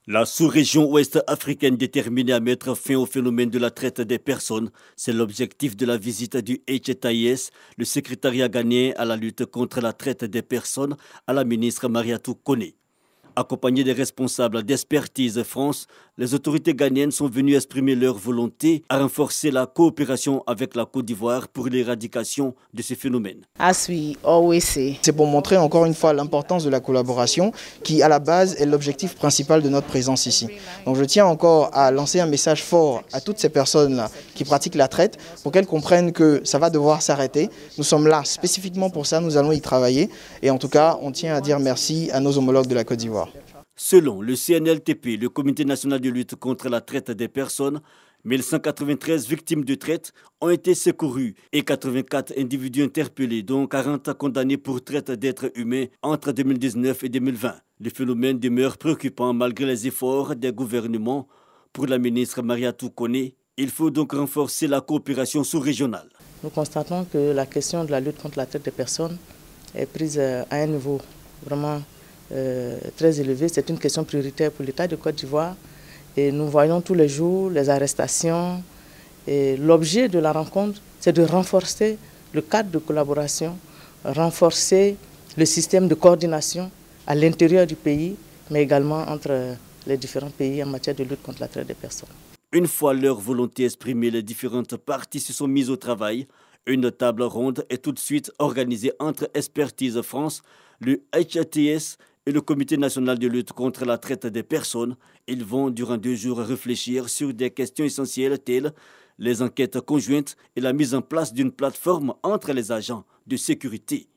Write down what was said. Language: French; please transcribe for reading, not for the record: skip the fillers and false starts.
La sous-région ouest africaine déterminée à mettre fin au phénomène de la traite des personnes, c'est l'objectif de la visite du HTIS, le secrétariat ghanéen à la lutte contre la traite des personnes, à la ministre Mariatou Koné. Accompagnés des responsables d'Expertise France, les autorités ghanéennes sont venues exprimer leur volonté à renforcer la coopération avec la Côte d'Ivoire pour l'éradication de ce phénomène. C'est pour montrer encore une fois l'importance de la collaboration qui, à la base, est l'objectif principal de notre présence ici. Donc je tiens encore à lancer un message fort à toutes ces personnes-là qui pratiquent la traite pour qu'elles comprennent que ça va devoir s'arrêter. Nous sommes là spécifiquement pour ça, nous allons y travailler. Et en tout cas, on tient à dire merci à nos homologues de la Côte d'Ivoire. Selon le CNLTP, le Comité national de lutte contre la traite des personnes, 1193 victimes de traite ont été secourues et 84 individus interpellés, dont 40 condamnés pour traite d'êtres humains entre 2019 et 2020. Le phénomène demeure préoccupant malgré les efforts des gouvernements. Pour la ministre Mariatou Koné, il faut donc renforcer la coopération sous-régionale. Nous constatons que la question de la lutte contre la traite des personnes est prise à un niveau vraiment très élevé. C'est une question prioritaire pour l'État de Côte d'Ivoire. Et nous voyons tous les jours les arrestations. Et l'objet de la rencontre, c'est de renforcer le cadre de collaboration, renforcer le système de coordination à l'intérieur du pays, mais également entre les différents pays en matière de lutte contre la traite des personnes. Une fois leur volonté exprimée, les différentes parties se sont mises au travail. Une table ronde est tout de suite organisée entre Expertise France, le HTS et le Comité national de lutte contre la traite des personnes. Ils vont durant 2 jours réfléchir sur des questions essentielles telles les enquêtes conjointes et la mise en place d'une plateforme entre les agents de sécurité.